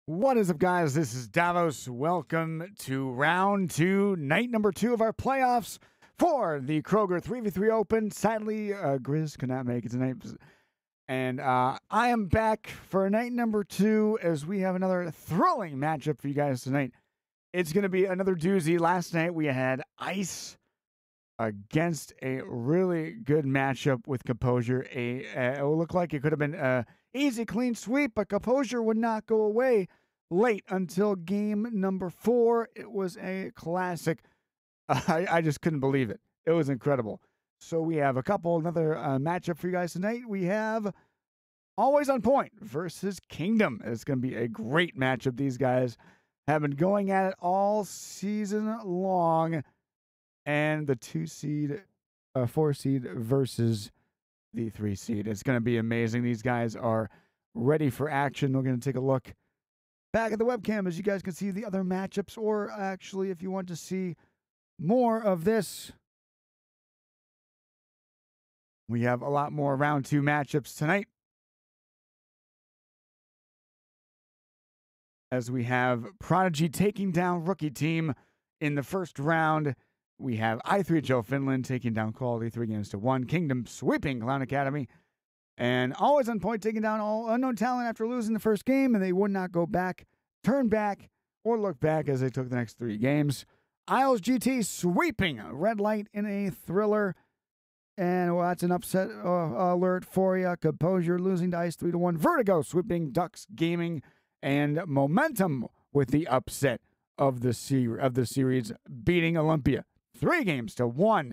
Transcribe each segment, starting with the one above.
What is up, guys? This is Davos. Welcome to round two, night number 2 of our playoffs for the Kroger 3v3 Open. Sadly, Grizz could not make it tonight. And I am back for night number 2 as we have another thrilling matchup for you guys tonight. It's going to be another doozy. Last night we had Ice against a really good matchup with Composure. It looked like it could have been an easy, clean sweep, but Composure would not go away late until game number 4. It was a classic. I just couldn't believe it. It was incredible. So we have another matchup for you guys tonight. We have Always on Point versus Kingdom. It's going to be a great matchup. These guys have been going at it all season long. And the 2 seed, 4 seed versus the 3 seed. It's going to be amazing. These guys are ready for action. We're going to take a look back at the webcam as you guys can see the other matchups, or actually if you want to see more of this, we have a lot more round 2 matchups tonight. As we have Prodigy taking down Rookie Team in the first round. We have i3HL Finland taking down Quality 3-1. Kingdom sweeping Clown Academy. And Always on Point taking down All Unknown Talent after losing the first game, and they would not go back, turn back, or look back as they took the next 3 games. Isles GT sweeping Red Light in a thriller. And that's an upset alert for you. Composure losing to Ice 3-1. Vertigo sweeping Ducks Gaming. And Momentum with the upset of the series, beating Olympia 3-1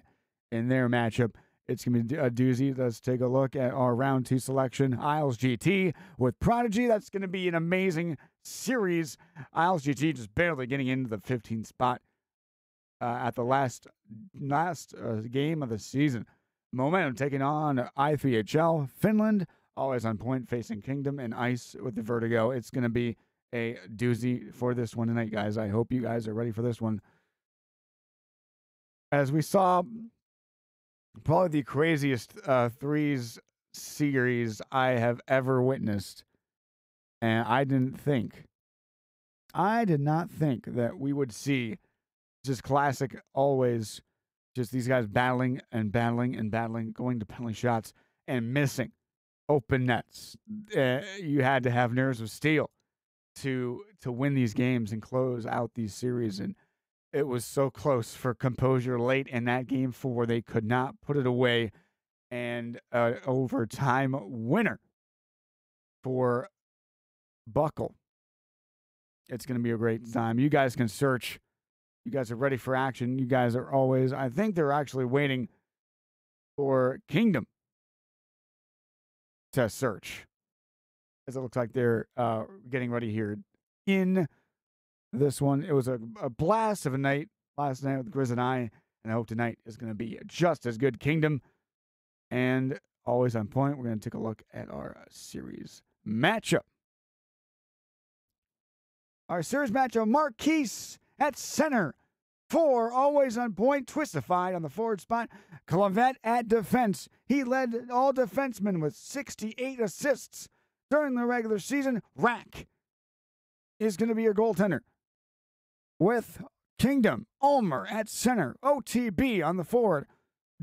in their matchup. It's going to be a doozy. Let's take a look at our round 2 selection. Isles GT with Prodigy. That's going to be an amazing series. Isles GT just barely getting into the 15th spot at the last game of the season. Momentum taking on i3HL Finland. Always on Point facing Kingdom, and Ice with the Vertigo. It's going to be a doozy for this one tonight, guys. I hope you guys are ready for this one. As we saw, probably the craziest threes series I have ever witnessed. And I did not think that we would see just classic, always just these guys battling and battling and battling, going to penalty shots and missing open nets. You had to have nerves of steel to win these games and close out these series. And it was so close for Composure late in that game 4. They could not put it away. And overtime winner for Buckle. It's going to be a great time. You guys can search. You guys are ready for action. You guys are always, I think they're actually waiting for Kingdom to search, as it looks like they're getting ready here in this one. It was a blast of a night last night with Grizz and I hope tonight is going to be just as good. Kingdom and Always on Point. We're going to take a look at our series matchup. Our series matchup, Marquise at center for Always on Point. Twistified on the forward spot. Clavette at defense. He led all defensemen with 68 assists during the regular season. Rack is going to be your goaltender. With Kingdom, Ulmer at center. OTB on the forward.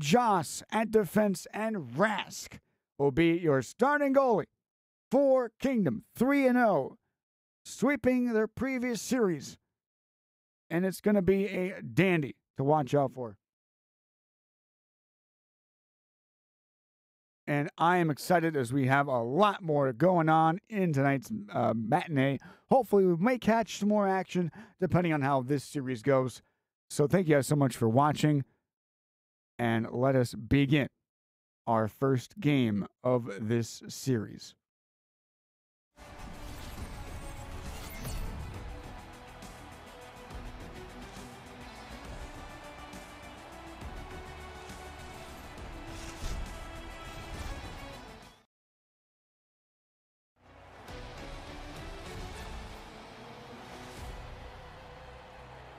Joss at defense. And Rask will be your starting goalie for Kingdom. 3-0. Sweeping their previous series. And it's going to be a dandy to watch out for. And I am excited as we have a lot more going on in tonight's matinee. Hopefully we may catch some more action depending on how this series goes. So thank you guys so much for watching. And let us begin our first game of this series.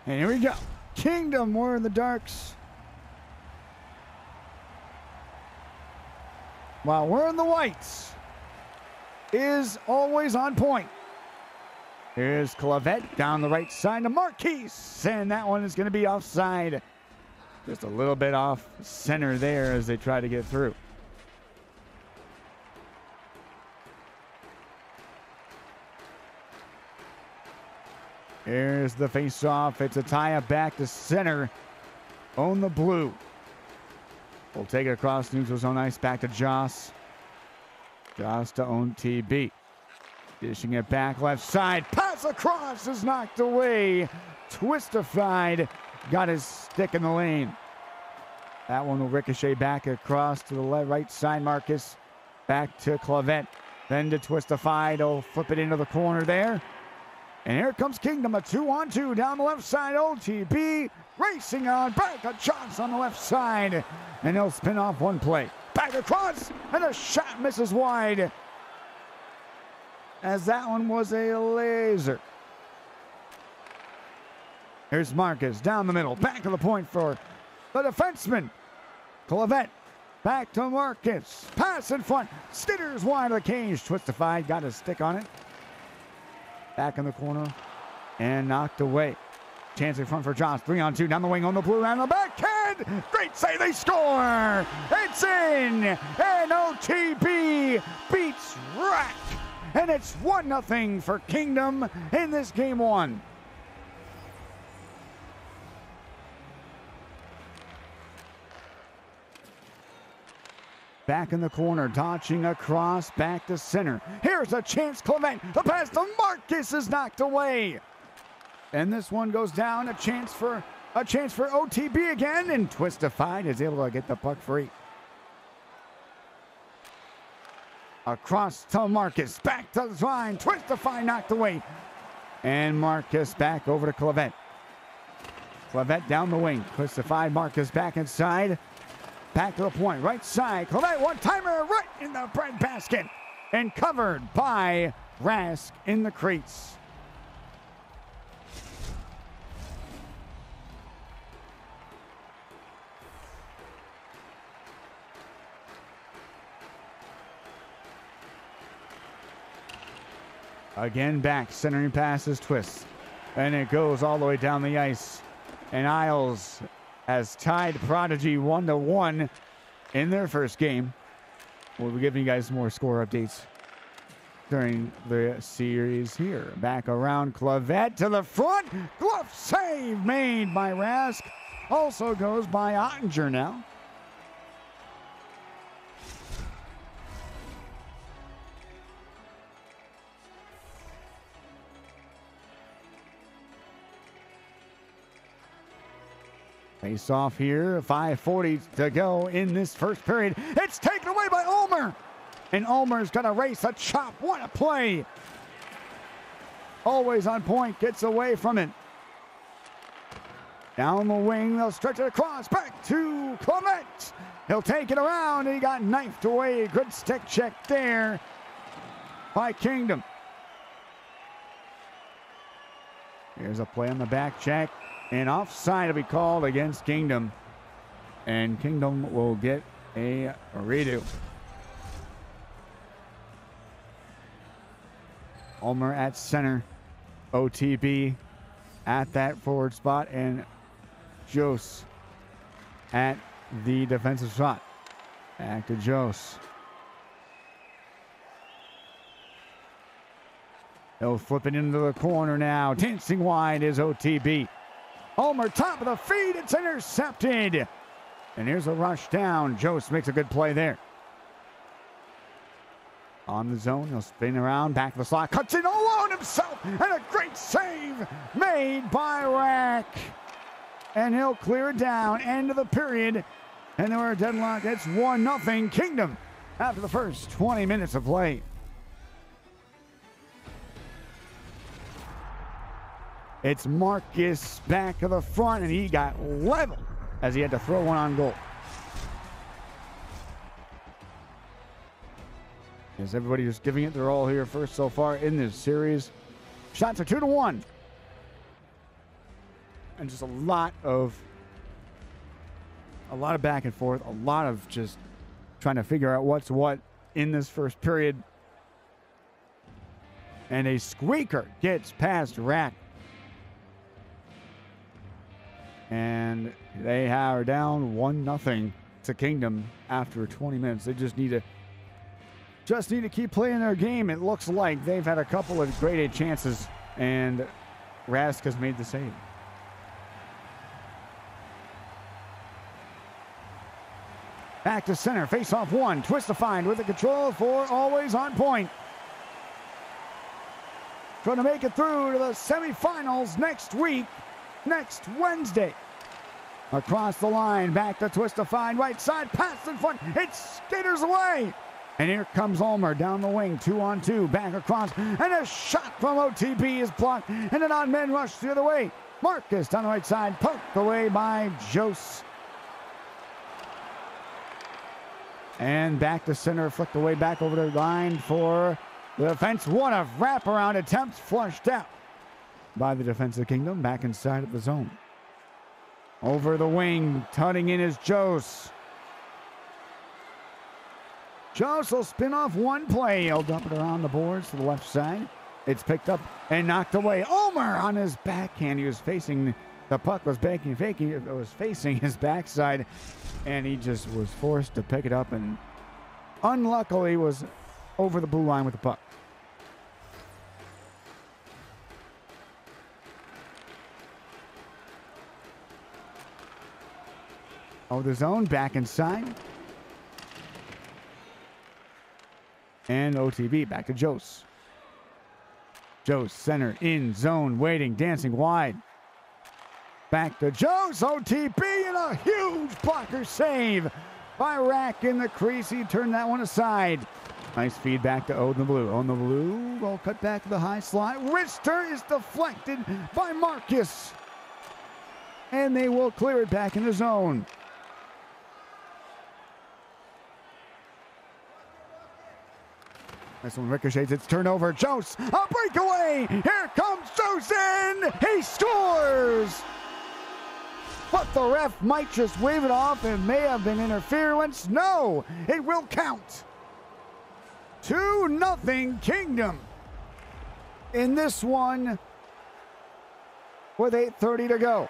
And here we go. Kingdom, we're in the darks. While we're in the whites, is Always on Point. Here's Clavette down the right side to Marquise, and that one is going to be offside. Just a little bit off center there as they try to get through. Here's the face-off. It's a tie-up back to center. On the blue. We'll take it across neutral zone ice back to Joss. Joss to own TB. Dishing it back left side. Pass across is knocked away. Twistified. Got his stick in the lane. That one will ricochet back across to the right side. Marcus back to Clavette. Then to Twistified. He'll flip it into the corner there. And here comes Kingdom. A 2-on-2 down the left side. OTB racing on. Back a Johnson on the left side. And he'll spin off one play. Back across. And a shot misses wide. As that one was a laser. Here's Marcus down the middle. Back to the point for the defenseman. Clavette. Back to Marcus. Pass in front. Skitters wide of the cage. Twistified. Got his stick on it. Back in the corner. And knocked away. Chance in front for Josh. 3-on-2 down the wing on the blue and the backhand. Great save. They score. It's in. And OTB beats Rack. And it's 1-0 for Kingdom in this game one. Back in the corner, dodging across, back to center. Here's a chance, Clement. The pass to Marcus is knocked away. And this one goes down. A chance for OTB again, and Twistified is able to get the puck free. Across to Marcus, back to the line. Twistified knocked away. And Marcus back over to Clavette. Clavette down the wing. Twistified, Marcus back inside. Back to the point, right side. Clavette, one-timer right in the bread basket. And covered by Rask in the crease. Again back, centering passes, twists. And it goes all the way down the ice. And Isles has tied Prodigy 1-1 in their first game. We'll be giving you guys more score updates during the series here. Back around Clavette to the front. Glove save made by Rask. Also goes by Ottinger now. Face off here, 5:40 to go in this first period. It's taken away by Ulmer. And Ulmer's going to race a chop. What a play. Always on point, gets away from it. Down the wing, they'll stretch it across. Back to Clement. He'll take it around, and he got knifed away. Good stick check there by Kingdom. Here's a play on the back check. And offside will be called against Kingdom. And Kingdom will get a redo. Ulmer at center. OTB at that forward spot. And Jose at the defensive spot. Back to Jose. He'll flip it into the corner now. Dancing wide is OTB. Ulmer, top of the feed, it's intercepted. And here's a rush down. Jose makes a good play there. On the zone, he'll spin around, back to the slot, cuts in alone himself, and a great save made by Rack. And he'll clear it down, end of the period. And then we're deadlocked. It's 1-0 Kingdom after the first 20 minutes of play. It's Marcus back to the front, and he got leveled as he had to throw one on goal. As everybody just giving it their all here first so far in this series. Shots are 2-1. And just a lot of back and forth, a lot of just trying to figure out what's what in this first period. And a squeaker gets past Rack. And they are down 1-0 to Kingdom after 20 minutes. They just need to keep playing their game. It looks like they've had a couple of grade A chances, and Rask has made the save. Back to center, face off one, twist to find with the control for always on point. Trying to make it through to the semifinals next week, next Wednesday. Across the line, back to twist to find, right side, pass in front, it skitters away. And here comes Ulmer down the wing, 2-on-2, back across, and a shot from OTB is blocked, and an odd man rush the other way. Marcus down the right side, poked away by Jose. And back to center, flicked away back over the line for the defense. What a wraparound attempt, flushed out by the defense of the Kingdom, back inside of the zone. Over the wing, tutting in is Jose. Jose will spin off one play. He'll dump it around the boards to the left side. It's picked up and knocked away. Ulmer on his backhand. He was facing, the puck was facing his backside, and he just was forced to pick it up, and unluckily was over the blue line with the puck. Oh, the zone, back inside. And OTB back to Jose. Jose center in zone, waiting, dancing wide. Back to Jose, OTB, and a huge blocker save by Rack in the crease. He turned that one aside. Nice feed back to Oden the Blue. Oden the Blue, roll cut back to the high slot. Wrister is deflected by Marcus. And they will clear it back in the zone. This one ricochets, it's turned over. Jose, a breakaway. Here comes Jose in. He scores. But the ref might just wave it off. It may have been interference. No, it will count. 2-0 Kingdom in this one with 8:30 to go.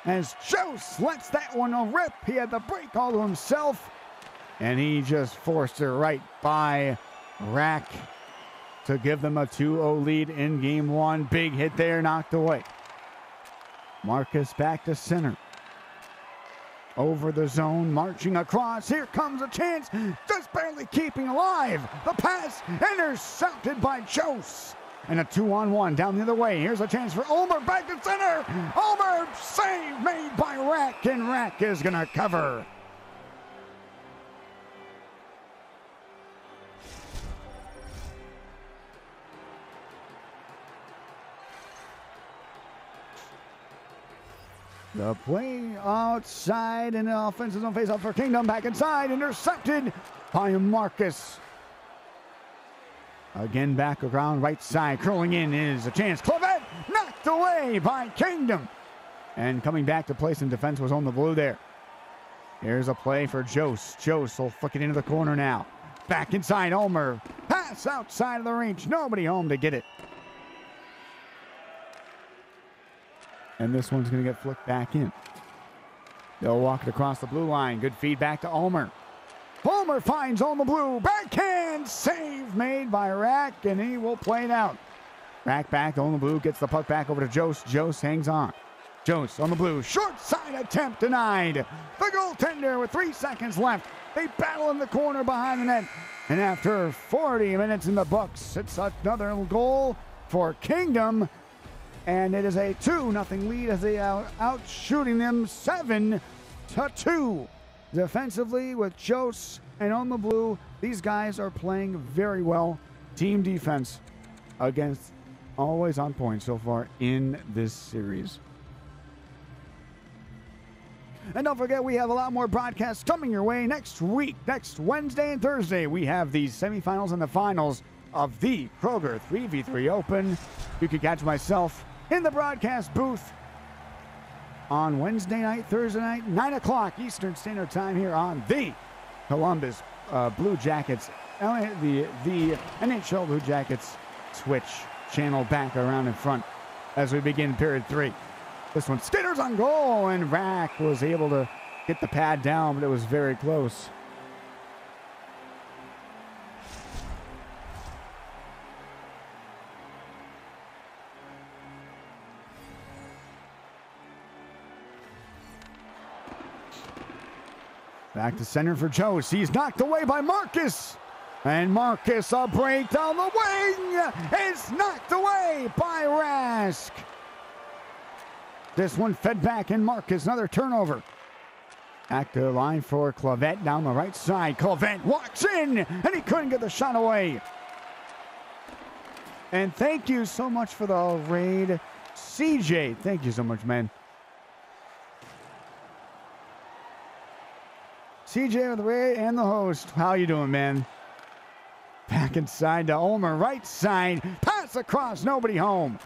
As Jose lets that one rip, he had the break all to himself. And he just forced it right by Rack to give them a 2-0 lead in game one. Big hit there, knocked away. Marcus back to center. Over the zone, marching across. Here comes a chance, just barely keeping alive. The pass intercepted by Jose. And a 2-on-1 down the other way. Here's a chance for Ulmer back to center. Ulmer, save made by Rack, and Rack is going to cover. The play outside and the offensive zone face-off for Kingdom. Back inside, intercepted by Marcus. Again back around right side, curling in is a chance. Clavette knocked away by Kingdom. And coming back to play some defense was on the blue there. Here's a play for Jose. Jose will flick it into the corner now. Back inside, Ulmer. Pass outside of the reach. Nobody home to get it. And this one's going to get flicked back in. They'll walk it across the blue line. Good feedback to Ulmer. Ulmer finds on the blue. Backhand save made by Rack, and he will play it out. Rack back on the blue, gets the puck back over to Jose. Jose hangs on. Jose on the blue. Short side attempt denied. The goaltender with 3 seconds left. They battle in the corner behind the net. And after 40 minutes in the books, it's another goal for Kingdom. And it is a 2-0 lead as they are out shooting them 7-2. Defensively with Jose and on the blue, these guys are playing very well. Team defense against always on point so far in this series. And don't forget, we have a lot more broadcasts coming your way next week. Next Wednesday and Thursday, we have the semifinals and the finals of the Kroger 3v3 Open. You can catch myself in the broadcast booth on Wednesday night, Thursday night, 9 o'clock Eastern Standard Time here on the Columbus Blue Jackets the NHL Blue Jackets switch channel back around in front as we begin period 3. This one, Skinner's on goal, and Rack was able to get the pad down, but it was very close. Back to center for Jost. He's knocked away by Marcus. And Marcus, a break down the wing. It's knocked away by Rask. This one fed back in Marcus. Another turnover. Back to the line for Clavette down the right side. Clavette walks in, and he couldn't get the shot away. And thank you so much for the raid, CJ. Thank you so much, man. CJ with the raid and the host. How you doing, man? Back inside to Ulmer, right side. Pass across, nobody home.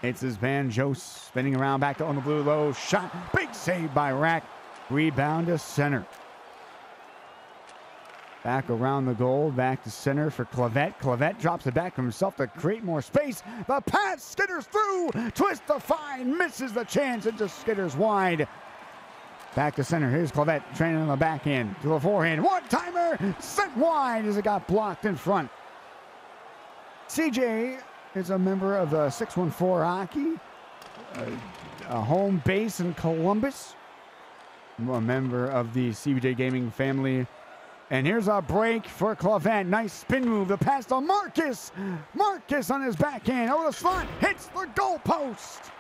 It's his man, Jost, spinning around back to on the blue, low shot. Big save by Rack. Rebound to center. Back around the goal, back to center for Clavette. Clavette drops it back from himself to create more space. The pass skitters through. Twist the fine, misses the chance. It just skitters wide. Back to center. Here's Clavette training on the back end to the forehand. One-timer sent wide as it got blocked in front. CJ is a member of the 614 Hockey, a home base in Columbus. A member of the CBJ Gaming family. And here's a break for Clavette. Nice spin move. The pass to Marcus. Marcus on his backhand. Over the slot. Hits the goalpost.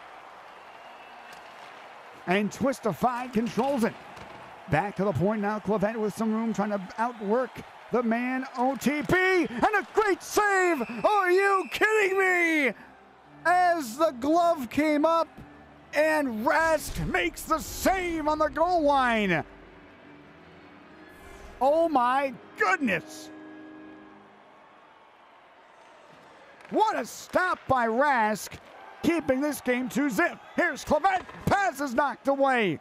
And Twistified controls it. Back to the point now. Clavette with some room trying to outwork the man OTP. And a great save. Are you kidding me? As the glove came up and Rask makes the save on the goal line. Oh my goodness. What a stop by Rask. Keeping this game 2-zip. Here's Clavette. Pass is knocked away.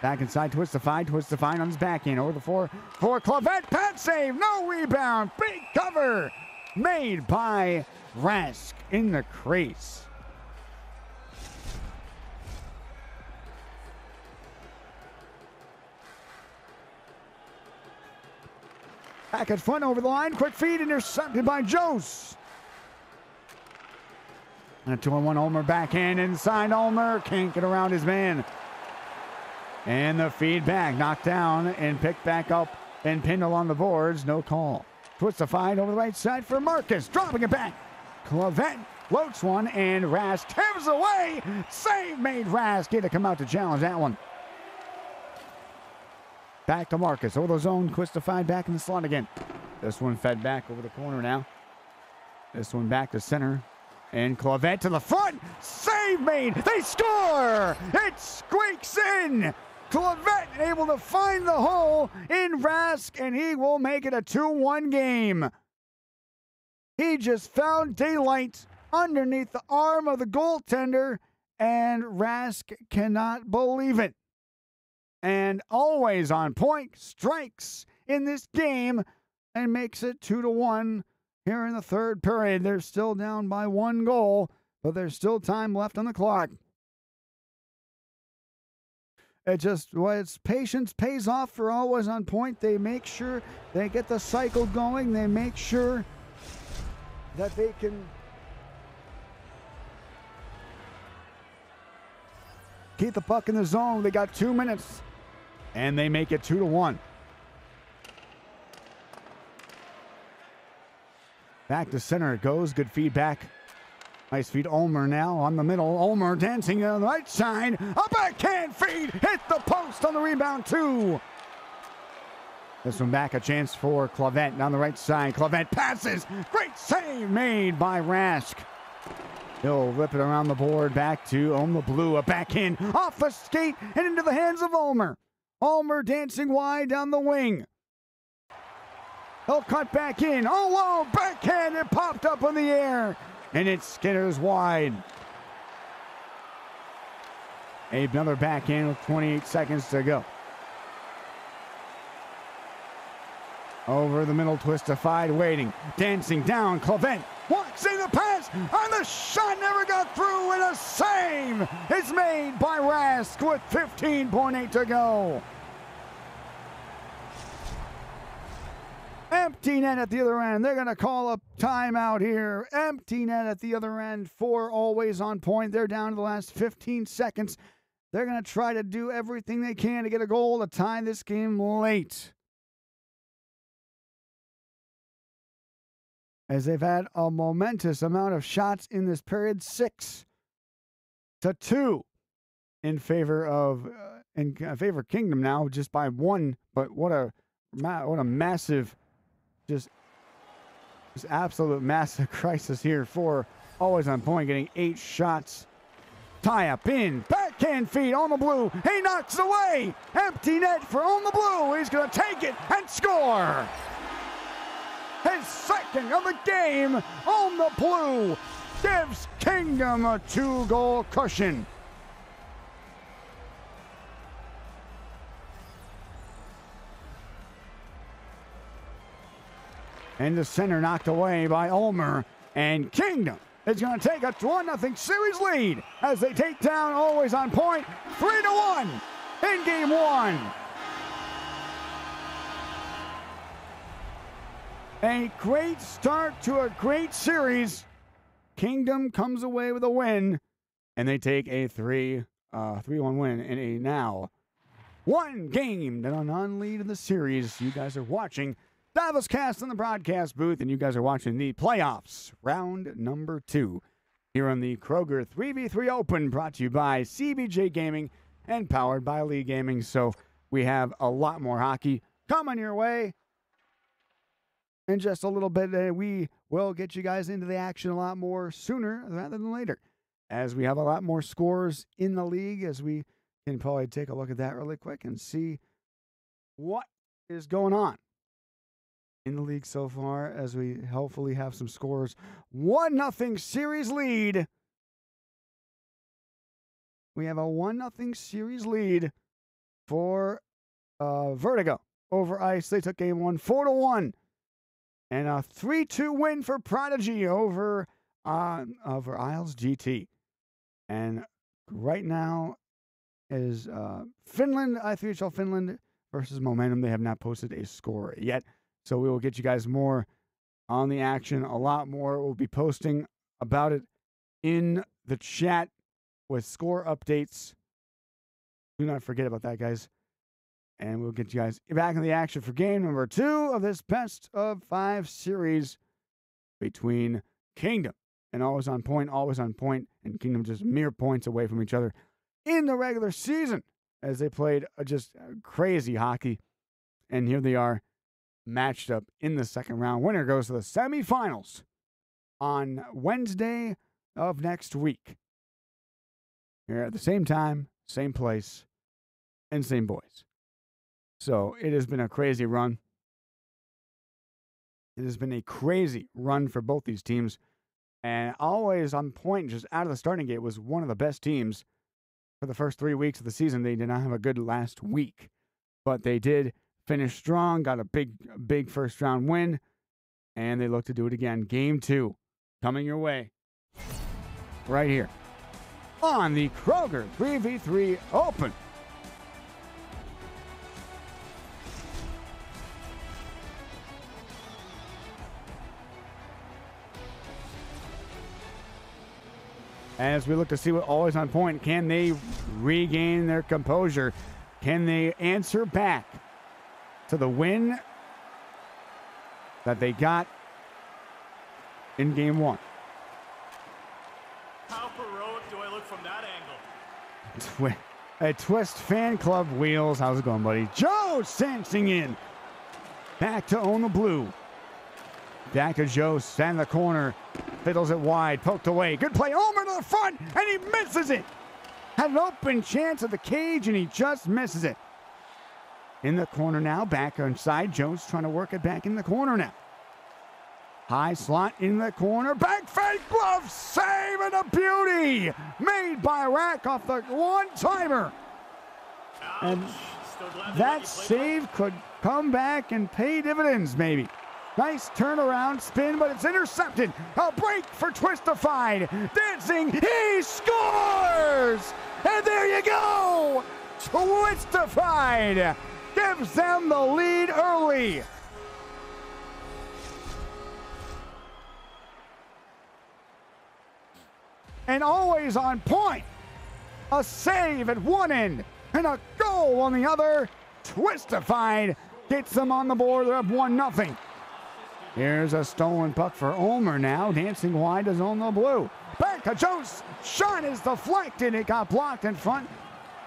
Back inside, Twistified. Twistified on his backhand. Over the for Clavette. Pad save. No rebound. Big cover. Made by Rask in the crease. Back at front over the line. Quick feed intercepted by Jost. And a 2-on-1 Ulmer backhand inside. Ulmer can't get around his man. And the feedback knocked down and picked back up and pinned along the boards. No call. Twistified over the right side for Marcus. Dropping it back. Clavette floats one and Rask tips away. Save made Rask. Get to come out to challenge that one. Back to Marcus. Over the zone. Twistified back in the slot again. This one fed back over the corner now. This one back to center. And Clavette to the front. Save made. They score. It squeaks in. Clavette able to find the hole in Rask, and he will make it a 2-1 game. He just found daylight underneath the arm of the goaltender, and Rask cannot believe it. And always on point, strikes in this game and makes it 2-1. Here in the third period, they're still down by 1 goal, but there's still time left on the clock. It's patience pays off for always on point. They make sure they get the cycle going. They make sure that they can keep the puck in the zone. They got 2 minutes, and they make it 2-1. Back to center it goes. Good feedback. Nice feed. Ulmer now on the middle. Ulmer dancing on the right side. A backhand feed. Hit the post on the rebound too. This one back. A chance for Clavette down the right side. Clavette passes. Great save made by Rask. He'll rip it around the board. Back to Ulmer Blue. A backhand off the skate and into the hands of Ulmer. Ulmer dancing wide down the wing. He'll cut back in. Oh, backhand. It popped up in the air. And it skitters wide. Another backhand with 28 seconds to go. Over the middle, twistified, waiting, dancing down. Clement walks in the pass, and the shot never got through, and a save is made by Rask with 15.8 to go. Empty net at the other end. They're going to call a timeout here. Empty net at the other end. 4 always on point. They're down to the last 15 seconds. They're going to try to do everything they can to get a goal to tie this game late, as they've had a momentous amount of shots in this period. 6-2 in favor of Kingdom now, just by 1. But what a massive, just absolute massive crisis here for always on point, getting 8 shots. Tie up in, backhand feed on the blue. He knocks it away. Empty net for on the blue. He's going to take it and score. His second of the game on the blue gives Kingdom a 2-goal cushion. And the center knocked away by Ulmer, and Kingdom is going to take a 1-0 series lead as they take down always on point 3-1 in game 1. A great start to a great series. Kingdom comes away with a win, and they take a 3-1 win in a now 1 game to none lead in the series. You guys are watching Davos Cast in the broadcast booth, and you guys are watching the playoffs, round number 2, here on the Kroger 3v3 Open, brought to you by CBJ Gaming and powered by Lee Gaming. So we have a lot more hockey coming your way. In just a little bit, we will get you guys into the action a lot more sooner rather than later, as we have a lot more scores in the league, as we can probably take a look at that really quick and see what is going on in the league so far, as we hopefully have some scores. 1-0 series lead. We have a 1-0 series lead for Vertigo over Ice. They took game 1 4-1. And a 3-2 win for Prodigy over Isles GT. And right now is Finland, I3HL Finland versus Momentum. They have not posted a score yet. So we will get you guys more on the action. A lot more. We'll be posting about it in the chat with score updates. Do not forget about that, guys. And we'll get you guys back in the action for game number 2 of this best of 5 series between Kingdom and Always on Point, and Kingdom just mere points away from each other in the regular season, as they played just crazy hockey. And here they are, matched up in the second round. Winner goes to the semifinals on Wednesday of next week. Here at the same time, same place, and same boys. So it has been a crazy run. It has been a crazy run for both these teams. And Always on Point, just out of the starting gate, was one of the best teams for the first 3 weeks of the season. They did not have a good last week, but they did finish strong, got a big first round win, and they look to do it again. Game 2 coming your way right here on the Kroger 3v3 Open. As we look to see what Always on Point, can they regain their composure? Can they answer back to the win that they got in game 1? How heroic do I look from that angle? A Twist Fan Club Wheels. How's it going, buddy? Joe dancing in. Back to own the blue. Back to Joe, stand in the corner. Fiddles it wide, poked away. Good play, Omer to the front, and he misses it. Had an open chance at the cage, and he just misses it. In the corner now, back inside. Joe's trying to work it back in the corner now. High slot in the corner. Back fake glove save, and a beauty made by Rack off the one-timer. And Still glad they let That you play save could come back and pay dividends, maybe. Nice turnaround spin, but it's intercepted. A break for Twistified. Dancing, he scores! And there you go! Twistified gives them the lead early. And always on point. A save at one end and a goal on the other. Twistified gets them on the board. They're up 1-0. Here's a stolen puck for Ulmer now. Dancing wide is on the blue. Back to Jost. Shot is deflected. It got blocked in front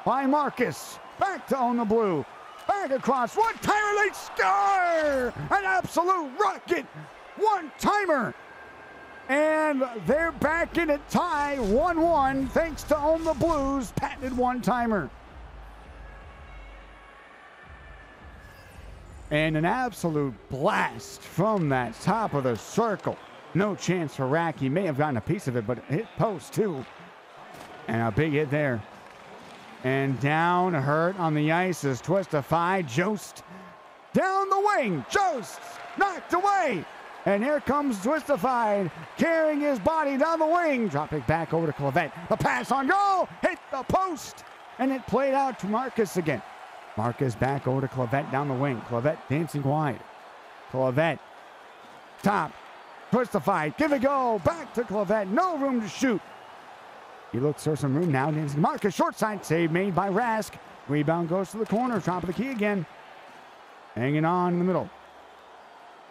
by Marcus. Back to on the blue. Back across. One-timer. They score! An absolute rocket. One-timer. And they're back in a tie. 1-1 thanks to On the Blues. Patented one-timer. And an absolute blast from that top of the circle. No chance for Rack. He may have gotten a piece of it, but hit post too. And a big hit there. And down, hurt on the ice is Twistified. Jost down the wing. Jost knocked away. And here comes Twistified, carrying his body down the wing. Drop it back over to Clavette. The pass on goal. Hit the post. And it played out to Marcus again. Marcus back over to Clavette down the wing. Clavette dancing wide. Clavette. Top. Twistified. Give it go. Back to Clavette. No room to shoot. He looks for some room now. Dancing. Marcus short side save made by Rask. Rebound goes to the corner. Top of the key again. Hanging on in the middle.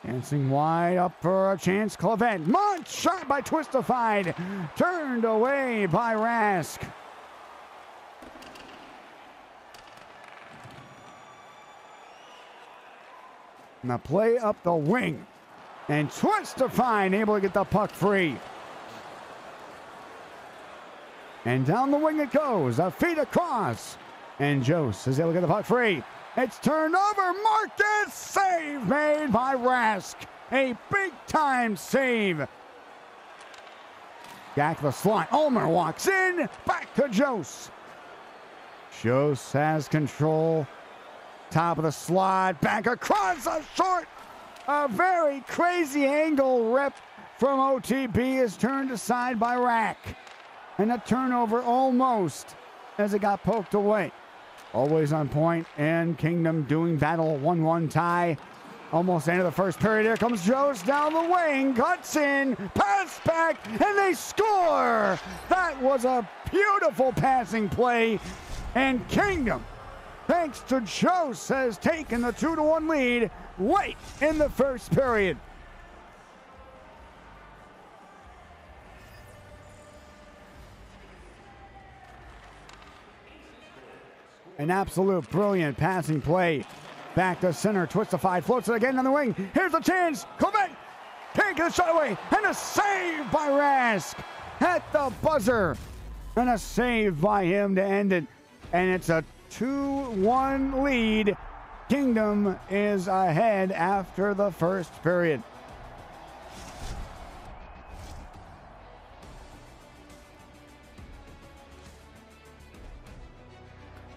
Dancing wide up for a chance. Clavette. Munch shot by Twistified. Turned away by Rask. And the play up the wing. And Twistified able to get the puck free. And down the wing it goes. A feet across. And Jost is able to get the puck free. It's turned over. Marcus. Save made by Rask. A big-time save. Back to the slot. Ulmer walks in. Back to Jost. Jost has control. Top of the slot, back across a short. A very crazy angle rip from OTB is turned aside by Rack. And a turnover almost as it got poked away. Always on point, and Kingdom doing battle. 1-1 tie. Almost end of the first period. Here comes Jost down the wing, cuts in, pass back, and they score! That was a beautiful passing play, and Kingdom, thanks to Jost, has taken the 2-1 lead late in the first period. An absolute brilliant passing play. Back to center, Twistified, floats it again on the wing. Here's a chance. Clavette can't get the shot away. And a save by Rask at the buzzer. And a save by him to end it. And it's a 2-1 lead. Kingdom is ahead after the first period.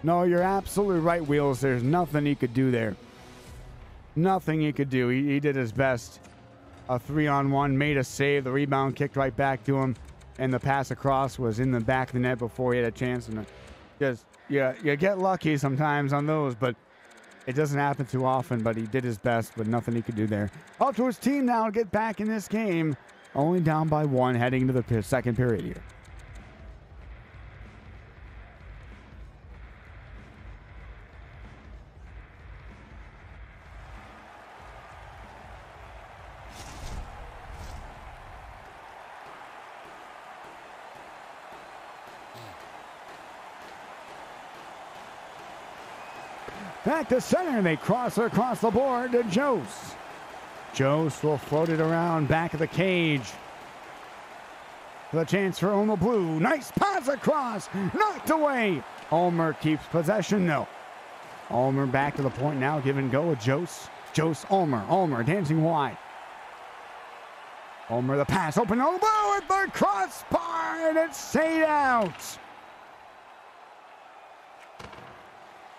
No, you're absolutely right, Wheels. There's nothing he could do there. Nothing he could do. He did his best. A 3-on-1, made a save. The rebound kicked right back to him. And the pass across was in the back of the net before he had a chance. And just, you get lucky sometimes on those, but it doesn't happen too often. But he did his best, but nothing he could do there. Up to his team now to get back in this game. Only down by 1 heading into the second period here. Back to center, they cross it across the board to Jost. Jost will float it around back of the cage. The chance for On the Blue. Nice pass across, knocked away. Ulmer keeps possession though. Ulmer back to the point now, give and go with Jost. Jost, Ulmer dancing wide. Ulmer the pass, open On the Blue at the crossbar, and it's stayed out.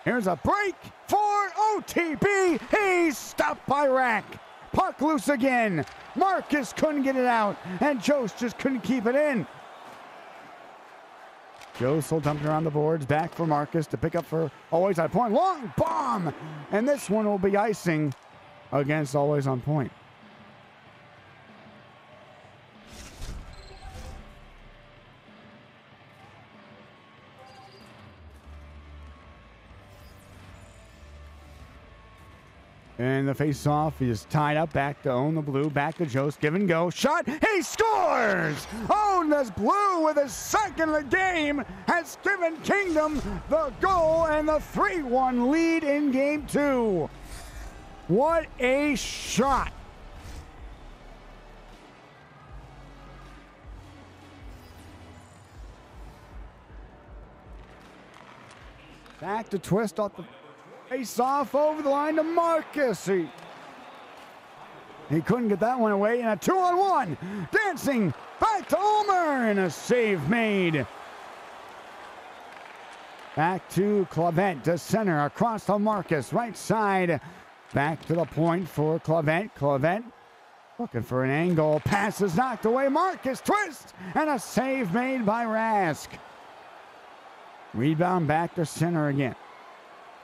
Here's a break for OTB. He's stopped by Rack. Puck loose again. Marcus couldn't get it out, and Jost just couldn't keep it in. Jost will dump it around the boards. Back for Marcus to pick up for Always on Point. Long bomb, and this one will be icing against Always on Point. And the face-off is tied up. Back to Own the Blue. Back to Jost. Give and go. Shot. He scores! Own the Blue with his second of the game has given Kingdom the goal and the 3-1 lead in Game 2. What a shot! Back to Twist off the face-off over the line to Marcus. He couldn't get that one away, and a 2-on-1. Dancing back to Ulmer, and a save made. Back to Clavette to center, across to Marcus, right side. Back to the point for Clavette. Clavette looking for an angle. Pass is knocked away. Marcus Twist, and a save made by Rask. Rebound back to center again.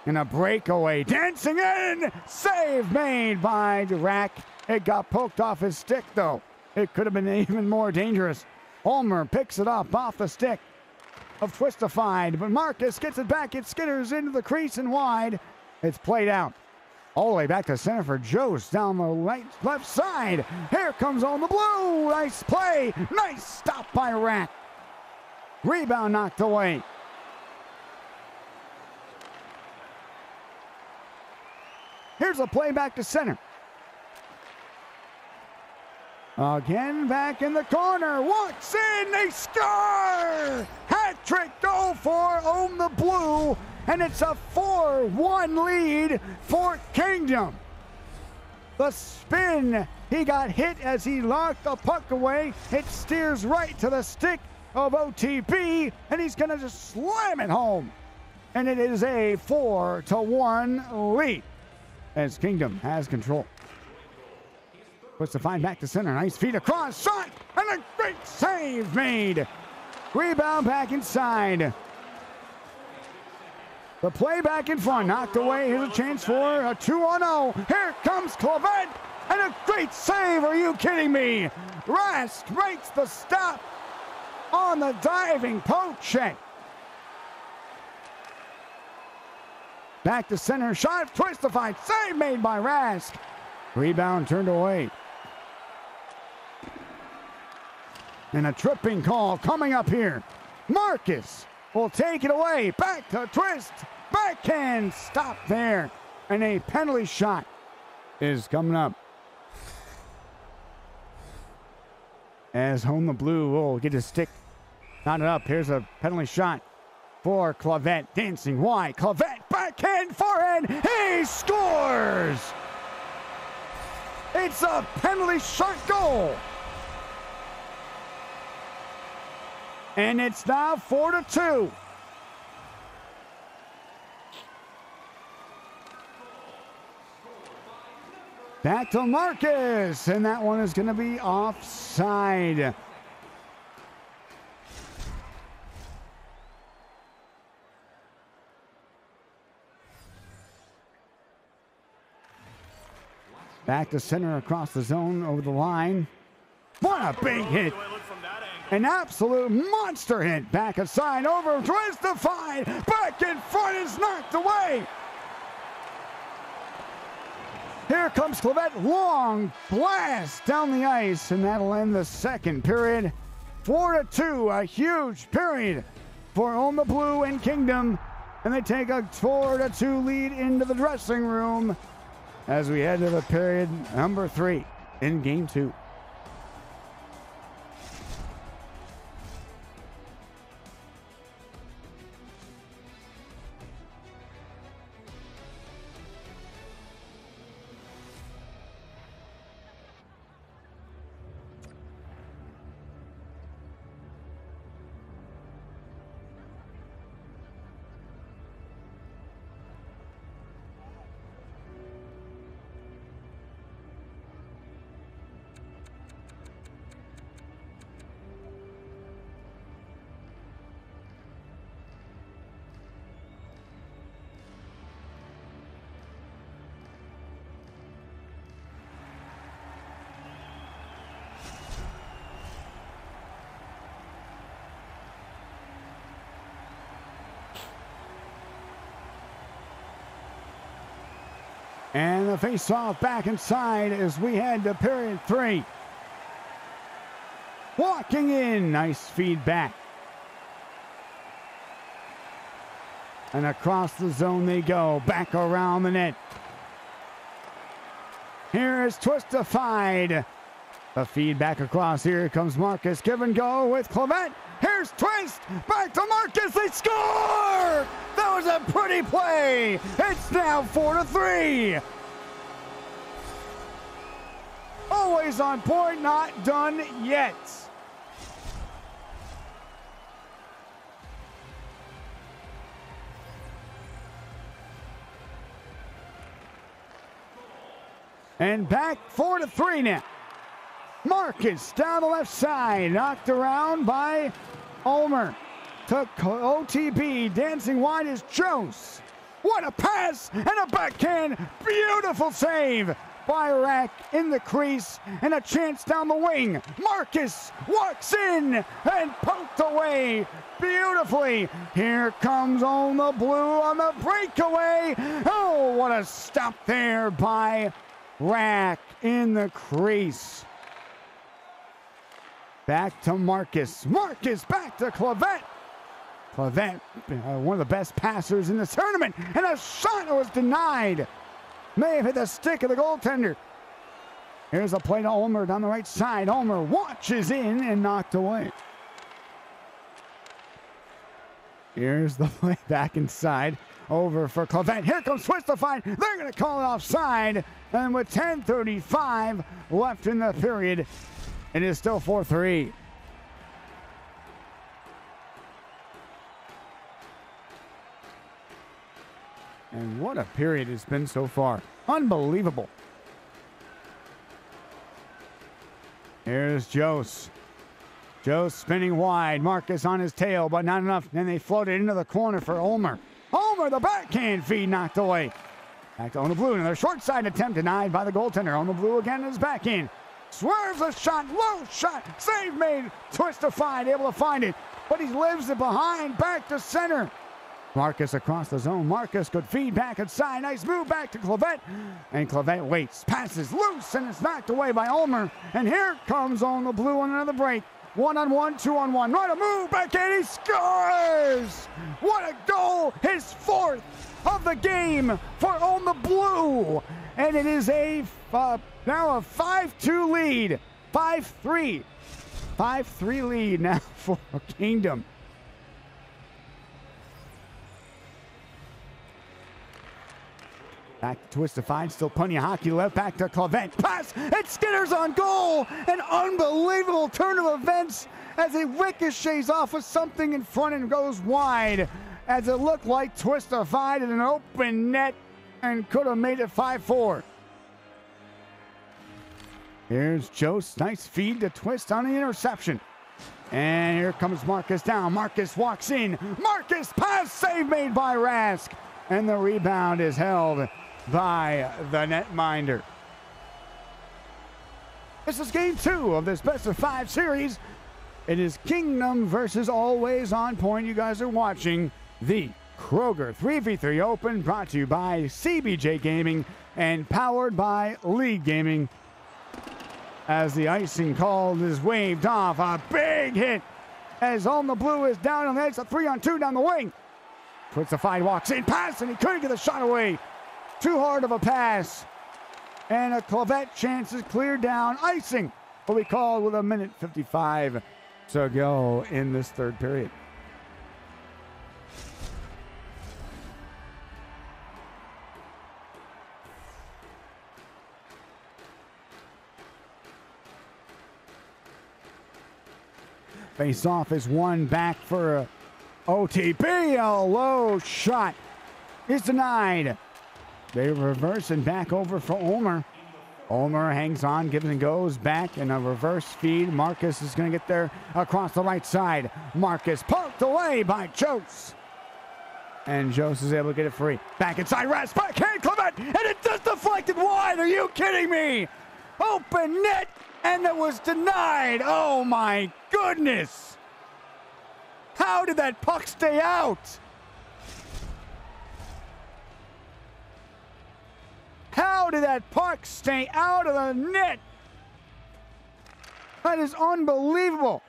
And a breakaway, dancing in, save made by Rack. It got poked off his stick, though. It could have been even more dangerous. Ulmer picks it up off the stick of Twistified, but Marcus gets it back. It skitters into the crease and wide. It's played out. All the way back to center for Jost down the left side. Here comes On the Blue. Nice play. Nice stop by Rack. Rebound knocked away. Here's a play back to center. Again, back in the corner. Walks in. They score! Hat trick goal for Own the Blue. And it's a 4-1 lead for Kingdom. The spin. He got hit as he locked the puck away. It steers right to the stick of OTB. And he's going to just slam it home. And it is a 4-1 lead, as Kingdom has control. Puts the find back to center. Nice feed across. Shot. And a great save made. Rebound back inside. The play back in front. Knocked away. Here's a chance for a 2-on-0. Here comes Clavette. And a great save. Are you kidding me? Rask makes the stop on the diving poke check. Back to center. Shot. Twistified. Save made by Rask. Rebound turned away. And a tripping call coming up here. Marcus will take it away. Back to Twist. Backhand. Stop there. And a penalty shot is coming up. As Own the Blue will get his stick knotted up. Here's a penalty shot for Clavette. Dancing wide. Clavette. Backhand. Forehand. He scores. It's a penalty shot goal. And it's now 4-2. Back to Marcus. And that one is going to be offside. Back to center across the zone over the line. What a big hit. An absolute monster hit. Back aside over Twistified. Back in front is knocked away. Here comes Clavette. Long blast down the ice. And that'll end the second period. 4-2. A huge period for Own the Blue and Kingdom. And they take a 4-2 lead into the dressing room as we head to the period number 3 in Game 2. And the face-off back inside as we head to period 3. Walking in, nice feedback. And across the zone they go, back around the net. Here is Twistified. The feedback across. Here comes Marcus. Give and go with Clavette. Here's Twist. Back to Marcus. They score! That was a pretty play. It's now 4-3. Always on point, not done yet. And back 4-3 now. Marcus down the left side, knocked around by Ulmer. Took OTB, dancing wide is Jose. What a pass and a backhand. Beautiful save by Rack in the crease and a chance down the wing. Marcus walks in and poked away beautifully. Here comes on the blue on the breakaway. Oh, what a stop there by Rack in the crease. Back to Marcus. Marcus back to Clavette. Clavette, one of the best passers in the tournament. And a shot was denied. May have hit the stick of the goaltender. Here's a play to Ulmer down the right side. Ulmer watches in and knocked away. Here's the play back inside. Over for Clavette. Here comes Twistified. They're going to call it offside. And with 10:35 left in the period, it is still 4-3. And what a period it's been so far. Unbelievable. Here's Jose. Jose spinning wide. Marcus on his tail, but not enough. Then they float it into the corner for Ulmer. Ulmer, the backhand feed knocked away. Back to On the Blue. Another short side attempt denied by the goaltender. On the Blue again is backhand. Swerves a shot. Low shot. Save made. Twistified. Able to find it. But he lives it behind. Back to center. Marcus across the zone. Marcus could feed back inside. Nice move back to Clavette. And Clavette waits. Passes loose and it's knocked away by Ulmer. And here comes On the Blue on another break. 1-on-1, 2-on-1. Right a move back and he scores! What a goal! His fourth of the game for On the Blue. And it is a now a 5-2 lead. 5-3. 5-3 lead now for Kingdom. Back to Twistified, still plenty of hockey left. Back to Clavette. Pass, and Skinner's on goal. An unbelievable turn of events as it ricochets off of something in front and goes wide. As it looked like Twistified in an open net and could have made it 5-4. Here's Jose, nice feed to Twist on the interception. And here comes Marcus down. Marcus walks in. Marcus pass, save made by Rask. And the rebound is held by the netminder. This is game 2 of this best of 5 series. It is Kingdom versus Always On Point. You guys are watching the Kroger 3v3 Open, brought to you by CBJ Gaming and powered by League Gaming. As the icing call is waved off, a big hit as On the Blue is down on the edge. A 3-on-2 down the wing. Twistified walks in, pass, and he couldn't get the shot away. Too hard of a pass. And a Clavette chance is cleared down. Icing will be called with 1:55 to go in this third period. Face-off is won back for OTB. A low shot is denied. They reverse and back over for Ulmer. Ulmer hangs on, gives and goes back in a reverse feed. Marcus is going to get there across the right side. Marcus poked away by Jose. And Jose is able to get it free. Back inside, Rask, backhand, Clavette, and it just deflected wide. Are you kidding me? Open net, and it was denied. Oh my goodness. How did that puck stay out? How How did that puck stay out of the net? That is unbelievable.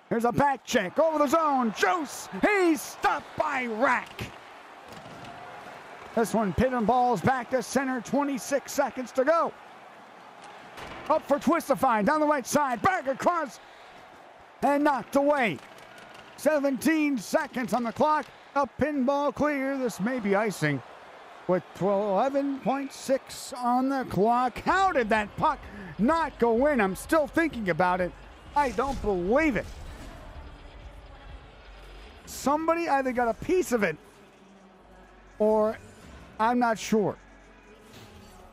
Here's a back check over the zone. Juice. He's stopped by Rack. This one, Pittman balls back to center. 26 seconds to go. Up for Twistify. Down the right side. Back across. And knocked away. 17 seconds on the clock. A pinball clear. This may be icing. With 11.6 on the clock. How did that puck not go in? I'm still thinking about it. I don't believe it. Somebody either got a piece of it or I'm not sure.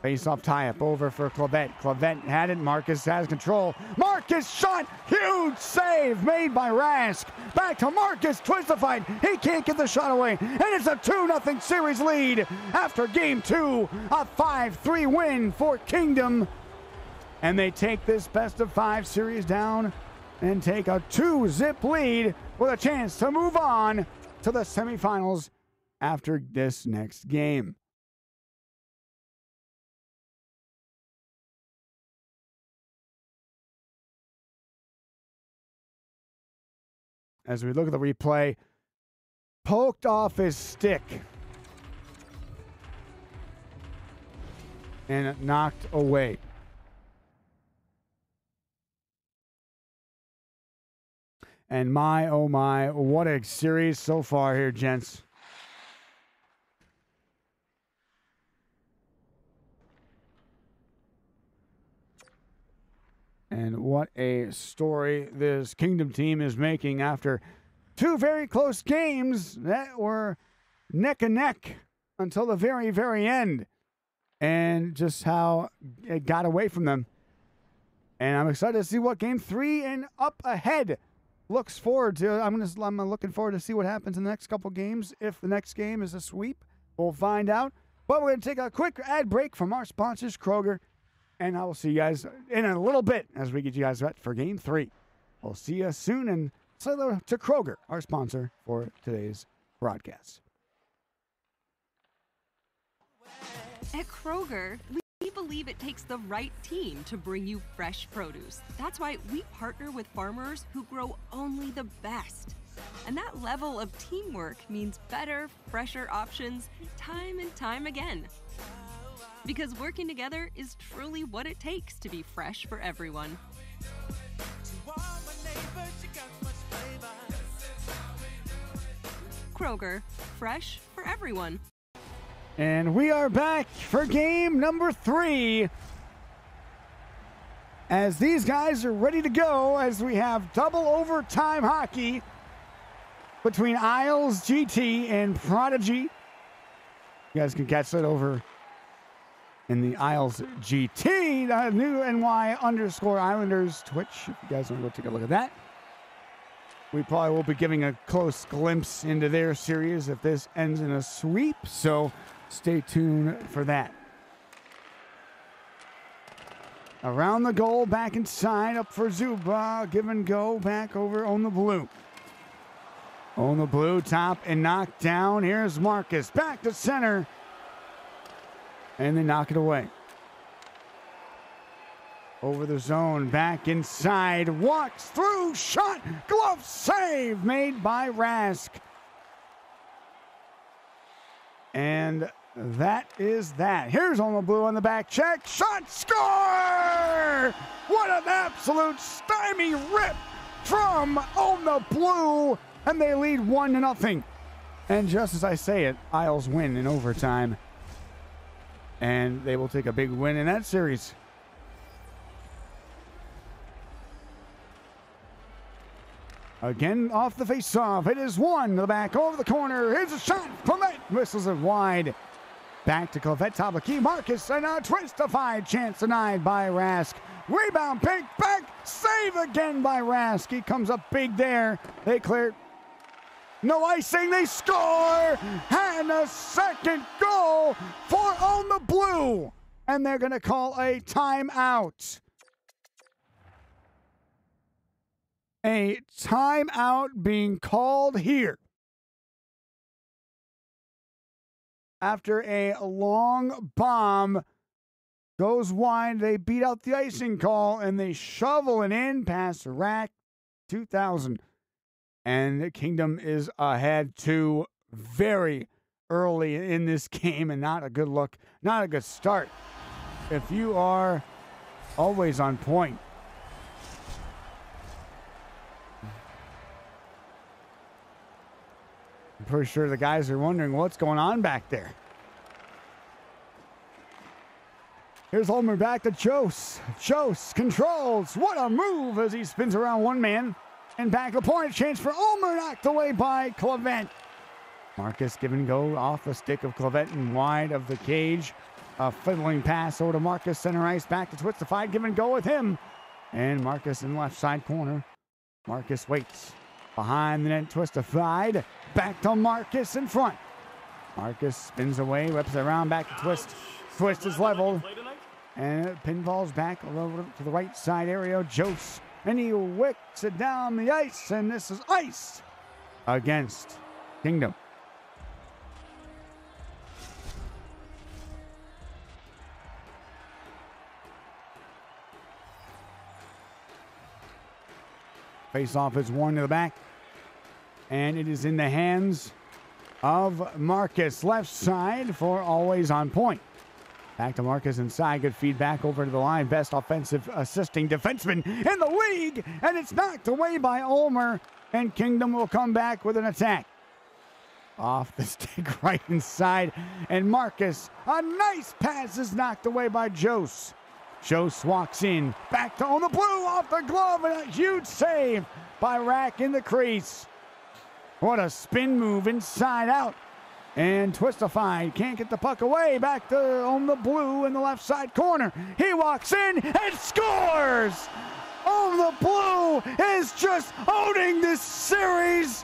Face-off tie-up over for Clavette. Clavette had it. Marcus has control. Marcus shot. Huge save made by Rask. Back to Marcus. Twistified. He can't get the shot away. And it's a 2-0 series lead after Game 2. A 5-3 win for Kingdom. And they take this best-of-5 series down and take a 2-zip lead with a chance to move on to the semifinals after this next game. As we look at the replay, poked off his stick and knocked away. And my, oh my, what a series so far here, gents. And what a story this Kingdom team is making after two very close games that were neck and neck until the very, very end. And just how it got away from them. And I'm excited to see what Game 3 and up ahead looks forward to. I'm looking forward to see what happens in the next couple games. If the next game is a sweep, we'll find out. But we're going to take a quick ad break from our sponsors, Kroger. And I will see you guys in a little bit as we get you guys ready for Game 3. We'll see you soon. And say hello to Kroger, our sponsor for today's broadcast. At Kroger, we believe it takes the right team to bring you fresh produce. That's why we partner with farmers who grow only the best. And that level of teamwork means better, fresher options time and time again. Because working together is truly what it takes to be fresh for everyone. Kroger, fresh for everyone. And we are back for game number 3. As these guys are ready to go, as we have double overtime hockey between Isles GT and Prodigy. You guys can catch that over in the Isles GT, the new NY_Islanders Twitch. If you guys want to go take a look at that. We probably will be giving a close glimpse into their series if this ends in a sweep, so stay tuned for that. Around the goal, back inside, up for Zuba. Give and go, back over on the blue. On the blue, top and knocked down. Here's Marcus, back to center. And they knock it away. Over the zone, back inside, walks through, shot, glove save made by Rask. And that is that. Here's on the blue on the back check, shot, score! What an absolute stymie rip from on the blue, and they lead 1-0. And just as I say it, Isles win in overtime. And they will take a big win in that series. Again, off the face-off. It is one to the back, over the corner. Here's a shot. Clavette whistles it wide. Back to Clavette, top of key. Marcus, and a twistified chance denied by Rask. Rebound, pick back. Save again by Rask. He comes up big there. They clear. No icing, they score! And a second goal for on the blue. And they're going to call a timeout. A timeout being called here. After a long bomb goes wide. They beat out the icing call, and they shovel it in past Rack 2000. And the Kingdom is ahead 2 very early in this game, and not a good look, not a good start. If you are always on point, I'm pretty sure the guys are wondering what's going on back there. Here's Ulmer back to Jose. Jose controls. What a move as he spins around one man. And back to point. Chance for Ulmer, knocked away by Clevet. Marcus give and go off the stick of Clevet and wide of the cage. A fiddling pass over to Marcus, center ice, back to Twistified. Give and go with him. And Marcus in the left side corner. Marcus waits. Behind the net, Twistified. Back to Marcus in front. Marcus spins away, whips it around, back to Twist. Twist is leveled. And it pinballs back over to the right side area. Jose. And he wicks it down the ice. And this is ice against Kingdom. Face-off is one to the back. And it is in the hands of Marcus. Left side for always on point. Back to Marcus inside. Good feedback over to the line. Best offensive assisting defenseman in the league. And it's knocked away by Ulmer. And Kingdom will come back with an attack. Off the stick right inside. And Marcus, a nice pass is knocked away by Jose. Jose walks in. Back to on the blue off the glove. And a huge save by Rack in the crease. What a spin move inside out. And Twistified can't get the puck away. Back to on the blue in the left side corner. He walks in and scores! On the blue is just owning this series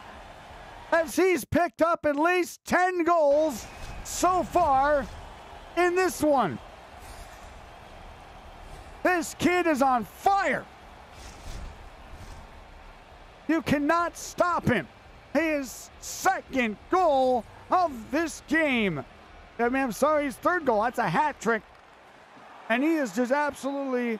as he's picked up at least 10 goals so far in this one. This kid is on fire. You cannot stop him. His second goal of this game. I mean, I'm sorry, his third goal. That's a hat trick. And he is just absolutely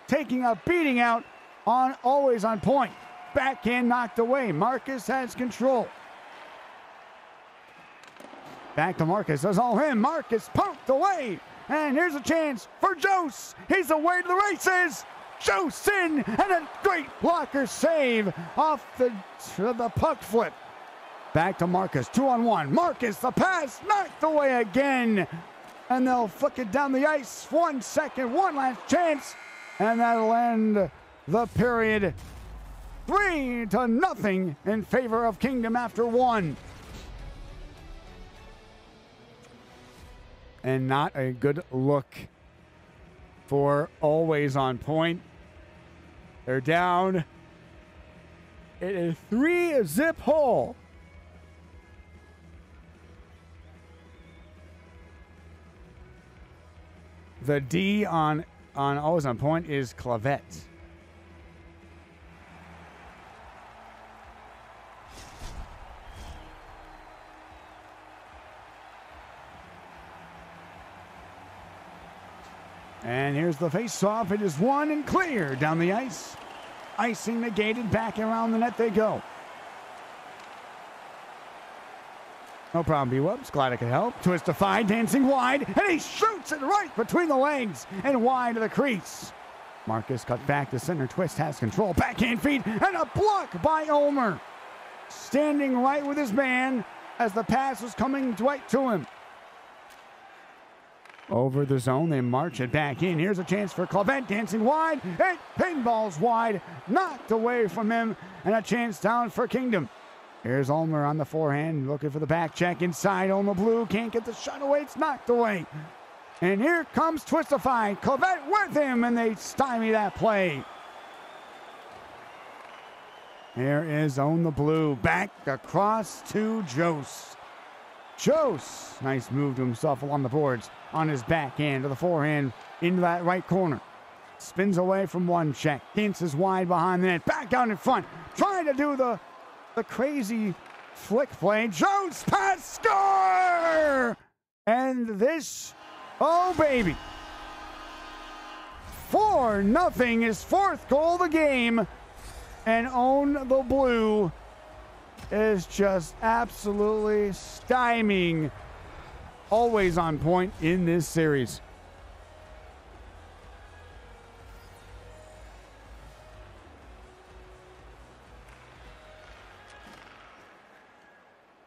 taking a beating out on always on point. Backhand knocked away. Marcus has control. Back to Marcus. That's all him. Marcus poked away. And here's a chance for Jose. He's away to the races. Jose in, and a great blocker save off the puck flip. Back to Marcus, 2-on-1. Marcus, the pass, knocked away again. And they'll flick it down the ice. 1 second, one last chance. And that'll end the period. 3-0 in favor of Kingdom after 1. And not a good look for always on point. They're down in a 3-zip hole. The D on always on point is Clevet. And here's the face-off. It is won and clear down the ice. Icing negated. Back around the net they go. No problem, B-Wubs. Glad I could help. Twistified, dancing wide, and he shoots it right between the legs and wide of the crease. Marcus cut back to center. Twist has control. Backhand feed, and a block by Ulmer. Standing right with his man as the pass was coming right to him. Over the zone, they march it back in. Here's a chance for Clevet, dancing wide. It pinballs wide, knocked away from him, and a chance down for Kingdom. Here's Ulmer on the forehand, looking for the back check inside. Ulmer blue can't get the shot away. It's knocked away. And here comes Twistified. Clevet with him, and they stymie that play. Here is Own the Blue. Back across to Jose. Jose, nice move to himself along the boards. On his backhand to the forehand into that right corner. Spins away from one check. Dances wide behind the net. Back out in front. Trying to do the crazy flick play. Jose pass, score! And this Oh, baby. 4-0, his fourth goal of the game. And Own the Blue is just absolutely stymieing. Always on point in this series.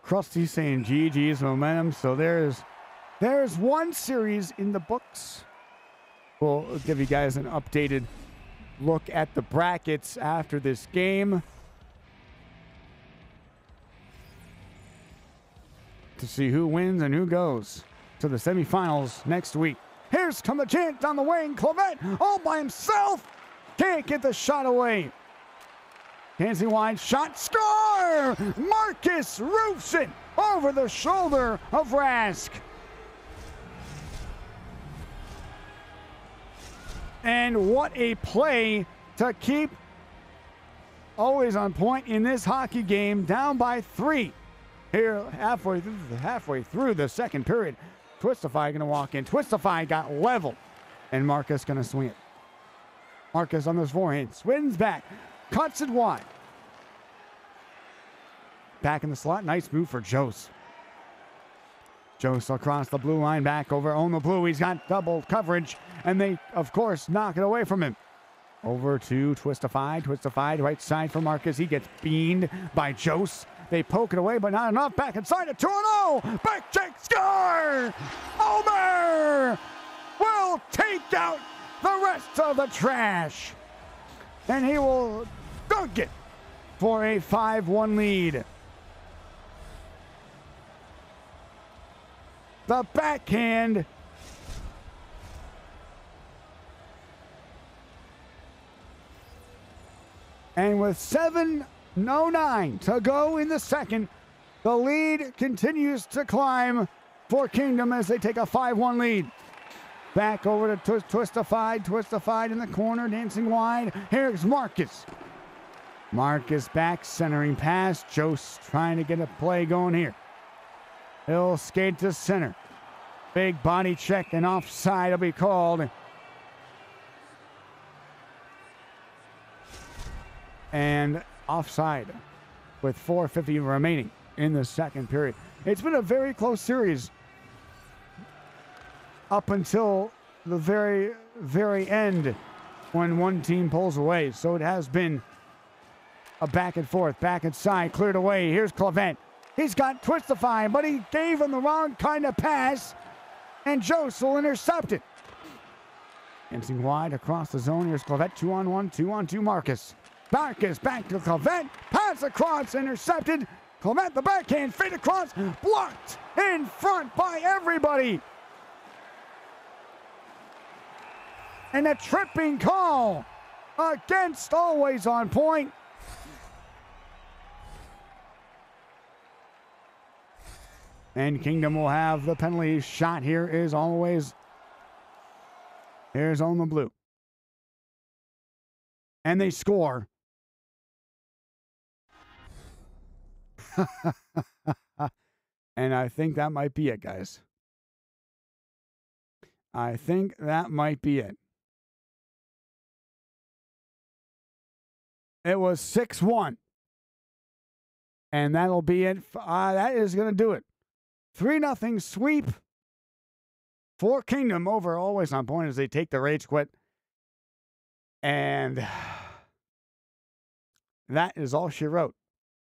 Krusty saying GG's momentum. So there's one series in the books. We'll give you guys an updated look at the brackets after this game to see who wins and who goes to the semifinals next week. Here's come the chance on the wing. Clavette all by himself. Can't get the shot away. Dancing wide shot. Score! Marcus roofs it over the shoulder of Rask. And what a play to keep always on point in this hockey game, down by 3. Here, halfway through the second period. Twistify going to walk in. Twistify got level. And Marcus going to swing it. Marcus on this forehand. Swings back. Cuts it wide. Back in the slot. Nice move for Jose. Jose across the blue line. Back over on the blue. He's got double coverage. And they, of course, knock it away from him. Over to Twistify. Twistify, right side for Marcus. He gets beamed by Jose. They poke it away, but not enough. Back inside at 2-0. Back check, score! Omer will take out the rest of the trash. And he will dunk it for a 5-1 lead. The backhand. And with 7:09 to go in the second, the lead continues to climb for Kingdom as they take a 5-1 lead. Back over to Twistified. Twistified in the corner, dancing wide. Here's Marcus. Marcus back, centering pass. Jose trying to get a play going here. He'll skate to center. Big body check and offside will be called. And offside with 4:50 remaining in the second period. It's been a very close series up until the very, very end when one team pulls away. So it has been a back and forth, back inside, cleared away. Here's Clavette. He's got Twistify, but he gave him the wrong kind of pass, and Jose will intercept it. Dancing wide across the zone. Here's Clavette, 2-on-1, 2-on-2 Marcus. Marcus back to Clavette. Pass across, intercepted. Clavette the backhand, fade across, blocked in front by everybody. And a tripping call against Always on Point. And Kingdom will have the penalty shot. Here is Always. Here's on the blue. And they score. And I think that might be it, guys. I think that might be it. It was 6-1. And that'll be it. That is going to do it. 3-0 sweep for Kingdom over Always on Point as they take the rage quit. And that is all she wrote.